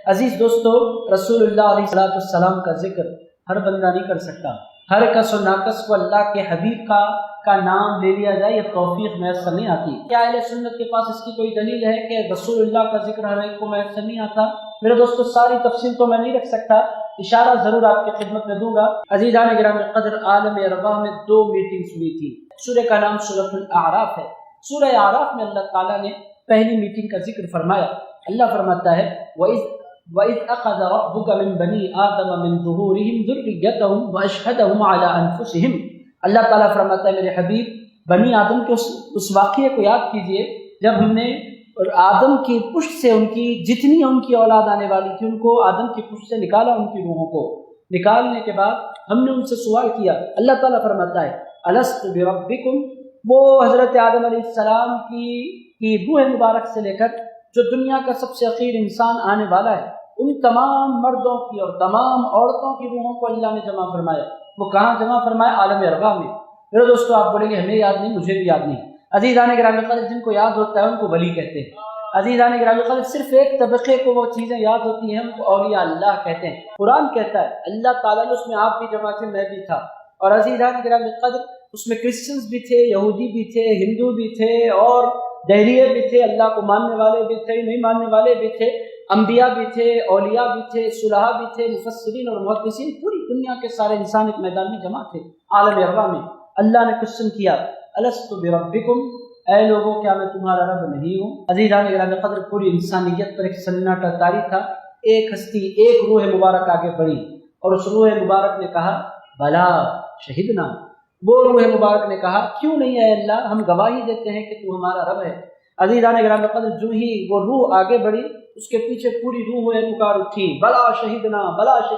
عزیز دوستو، رسول اللہ علیہ السلام کا ذکر ہر بندہ نہیں کر سکتا۔ ہر کس و ناکس کو اللہ کے حبیب کا نام لے لیا جائے، یہ توفیق میسر نہیں آتی۔ کیا اہل سنت کے پاس اس کی کوئی دلیل ہے کہ رسول اللہ کا ذکر ہر ایک کو میسر نہیں آتا؟ میرے دوستو، ساری تفصیل تو میں نہیں رکھ سکتا، اشارہ ضرور آپ کی خدمت میں دوں گا۔ عزیزان گرامی قدر، عالم ارواح میں 2 میٹنگز ہوئی تھی۔ سورہ کا نام سورۃ الاعراف ہے۔ سورہ اعراف میں اللہ تعالیٰ نے پہلی میٹنگ کا ذکر فرمایا۔ اللہ فرماتا ہے وَإِذْ أَخَذَ رَبُّكَ مِنْ بَنِي آدَمَ مِنْ ظُهُورِهِمْ ذُرِّيَّتَهُمْ وَأَشْهَدَهُمْ عَلَىٰ أَنفُسِهِمْ۔ اللہ تعالیٰ فرماتا ہے میرے حبیب، بنی آدم کے اس واقعے کو یاد کیجئے جب ہم نے آدم کی پشت سے ان کی جتنی ان کی اولاد آنے والی تھی، ان کو آدم کی پشت سے نکالا۔ ان کی روحوں کو نکالنے کے بعد ہم نے ان سے سوال کیا۔ اللہ تعالیٰ فرماتا ہے أَلَسْتُ بِرَبِّكُمْ، وہ حضرت آدم علیہ السلام کی روح مبارک سے لے کر جو دنیا کا سب سے اخیر انسان آنے والا ہے، ان تمام مردوں کی اور تمام عورتوں کی روحوں کو اللہ نے جمع فرمایا۔ وہ کہاں جمع فرمایا؟ عالم ارواح میں۔ میرے دوستو، آپ بولیں گے ہمیں یاد نہیں، مجھے بھی یاد نہیں۔ عزیزان گرامی قدر، جن کو یاد ہوتا ہے ان کو ولی کہتے ہیں۔ عزیزان گرامی قدر، صرف ایک طبقے کو وہ چیزیں یاد ہوتی ہیں، ان کو اولیاء اللہ کہتے ہیں۔ قرآن کہتا ہے اللہ تعالیٰ نے اس میں آپ بھی جمع تھے، میں بھی تھا۔ اور عزیزان گرامی قدر، اس میں کرسچنز بھی تھے، یہودی بھی تھے، ہندو بھی تھے، اور دہریے بھی تھے، اللہ کو ماننے والے بھی تھے، نہیں ماننے والے بھی تھے، انبیاء بھی تھے، اولیاء بھی تھے، صلحاء بھی تھے، مفسرین اور محدثین، پوری دنیا کے سارے انسان ایک میدان میں جمع تھے عالم ارواح میں۔ اللہ نے کوشچن کیا، الست بربکم، اے لوگوں کیا میں تمہارا رب نہیں ہوں؟ عزیزان گرامی قدر، پوری انسانیت پر ایک سناٹا طاری تھا۔ ایک ہستی، ایک روح مبارک آگے بڑھی اور اس روح مبارک نے کہا بلا شہدنا۔ وہ روح مبارک نے کہا کیوں نہیں اے اللہ، ہم گواہی دیتے ہیں کہ تو ہمارا رب ہے۔ عزیزان گرامی قدر، جو ہی وہ روح آگے بڑھی، اس کے پیچھے پوری روح پکار اٹھی، بلا شہیدنا،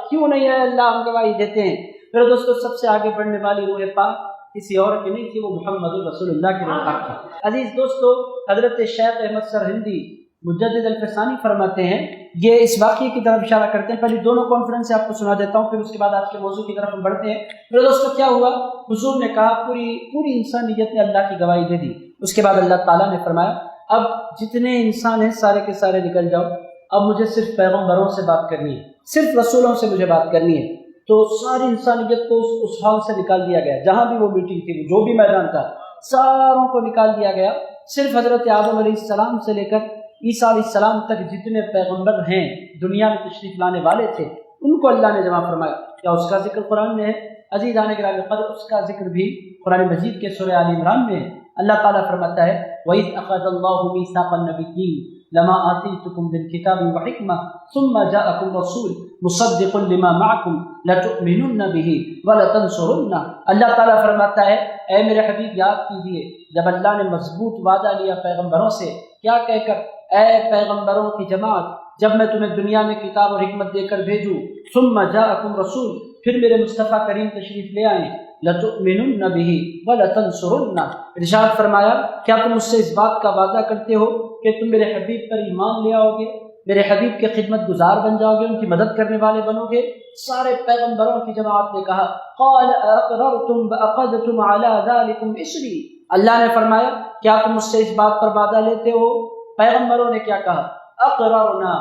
کیوں نہیں ہے اللہ، ہم گواہی دیتے ہیں۔ میرے دوستو، سب سے آگے بڑھنے والی روح پاک کسی اور کی نہیں تھی، وہ محمد رسول اللہ کی روح پاک تھی۔ عزیز دوستو، حضرت شیخ احمد سرہندی مجدد الفسانی فرماتے ہیں، یہ اس واقعے کی طرف اشارہ کرتے ہیں۔ پہلے دونوں کانفرنس سے آپ کو سنا دیتا ہوں، پھر اس کے بعد آج کے موضوع کی طرف ہم بڑھتے ہیں۔ میرے دوستو، کیا ہوا؟ حضور نے کہا، پوری انسانیت نے اللہ کی گواہی دے دی۔ اس کے بعد اللہ تعالیٰ نے فرمایا اب جتنے انسان ہیں سارے کے سارے نکل جاؤ، اب مجھے صرف پیغمبروں سے بات کرنی ہے، صرف رسولوں سے مجھے بات کرنی ہے۔ تو ساری انسانیت کو اس ہال سے نکال دیا گیا، جہاں بھی وہ میٹنگ تھی، جو بھی میدان تھا، ساروں کو نکال دیا گیا۔ صرف حضرت آدم علیہ السلام سے لے کر عیسیٰ علیہ السلام تک جتنے پیغمبر ہیں دنیا میں تشریف لانے والے تھے، ان کو اللہ نے جمع فرمایا۔ کیا اس کا ذکر قرآن میں ہے؟ عزیزان گرامی قدر، اس کا ذکر بھی قرآن مجید کے سورہ آل عمران میں ہے۔ اللہ تعالیٰ فرماتا ہے وَإِذْ أَخَذَ اللَّهُ مِيثَاقَ النَّبِيِّينَ لَمَا آتَيْتُكُم مِّنْ كِتَابٍ وَحِكْمَةٍ ثُمَّ جَاءَكُمْ رَسُولٌ مُصَدِّقٌ لِّمَا مَعَكُمْ لَتُؤْمِنُنَّ بِهِ وَلَتَنصُرُنَّهُ۔ اللہ تعالیٰ فرماتا ہے اے میرے حبیب، یاد کیجئے جب اللہ نے مضبوط وعدہ لیا پیغمبروں سے، کیا کہہ کر، اے پیغمبروں کی جماعت، جب میں تمہیں دنیا میں کتاب اور حکمت دے کر بھیجوں، ثم جاءکم رسول، پھر میرے مصطفیٰ کریم تشریف لے آئیں، لتؤمنن بہ ولتنصرن، ارشاد فرمایا کیا تم مجھ سے اس بات کا وعدہ کرتے ہو کہ تم میرے حبیب پر ایمان لے آؤ گے، میرے حبیب کے خدمت گزار بن جاؤ گے، ان کی مدد کرنے والے بنو گے؟ سارے پیغمبروں کی جماعت نے کہا قال اقررتم واخذتم علی ذلکم اسری، اللہ نے فرمایا کیا تم مجھ سے اس بات پر وعدہ لیتے ہو؟ پیغمبروں نے کیا کہا؟ اقررنا،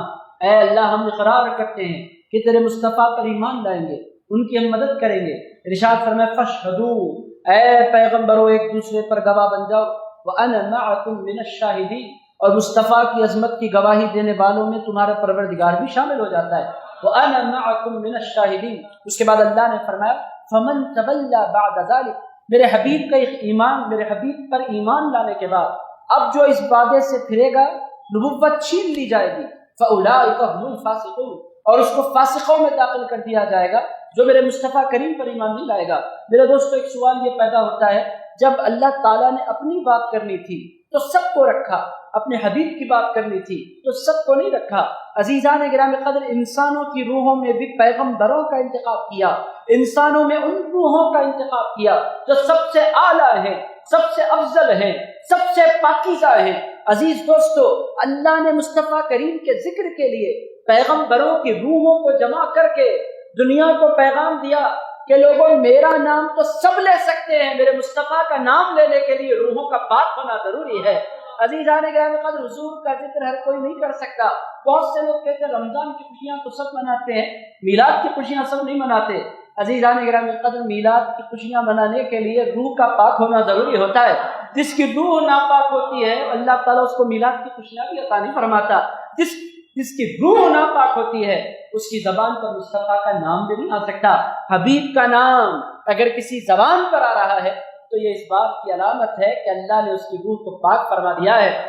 اے اللہ ہم اقرار کرتے ہیں کہ تیرے مصطفیٰ پر ایمان لائیں گے، ان کی ہم مدد کریں گے۔ ارشاد فرمایا فاشہدوا، اے پیغمبروں ایک دوسرے پر گواہ بن جاؤ، وانا معکم من الشاہدین، اور مصطفیٰ کی عظمت کی گواہی دینے والوں میں تمہارا پروردگار بھی شامل ہو جاتا ہے، وانا معکم من الشاہدین۔ اس کے بعد اللہ نے فرمایا فمن تولى بعد ذلك، میرے حبیب کا ایمان، میرے حبیب پر ایمان لانے کے بعد اب جو اس وعدے سے پھرے گا، نبوت چھین لی جائے گی، فاولئک هم الفاسقون، اور اس کو فاسقوں میں داخل کر دیا جائے گا جو میرے مصطفیٰ کریم پر ایمان نہیں لائے گا۔ میرے دوستو، ایک سوال یہ پیدا ہوتا ہے، جب اللہ تعالیٰ نے اپنی بات کرنی تھی تو سب کو رکھا، اپنے حبیب کی بات کرنی تھی تو سب کو نہیں رکھا؟ عزیزان گرامی قدر، انسانوں کی روحوں میں بھی پیغمبروں کا انتخاب کیا، انسانوں میں ان روحوں کا انتخاب کیا جو سب سے اعلیٰ ہیں، سب سے افضل ہیں، سب سے پاکیزہ ہیں۔ عزیز دوستو، اللہ نے مصطفیٰ کریم کے ذکر کے لیے پیغمبروں کی روحوں کو جمع کر کے دنیا کو پیغام دیا کہ لوگوں میرا نام تو سب لے سکتے ہیں، میرے مصطفیٰ کا نام لینے کے لیے روحوں کا پاک ہونا ضروری ہے۔ عزیزان گرامی قدر، حضور کا ذکر ہر کوئی نہیں کر سکتا۔ بہت سے لوگ کہتے ہیں رمضان کی خوشیاں تو سب مناتے ہیں، میلاد کی خوشیاں سب نہیں مناتے۔ عزیزان گرامی قدر، میلاد کی خوشیاں منانے کے لیے روح کا پاک ہونا ضروری ہوتا ہے۔ جس کی روح ناپاک ہوتی ہے اللہ تعالیٰ اس کو میلاد کی خوشیاں بھی عطا نہیں فرماتا۔ جس کی روح ناپاک ہوتی ہے اس کی زبان پر مصطفیٰ کا نام بھی نہیں آ سکتا۔ حبیب کا نام اگر کسی زبان پر آ رہا ہے تو یہ اس بات کی علامت ہے کہ اللہ نے اس کی روح کو پاک فرما دیا ہے۔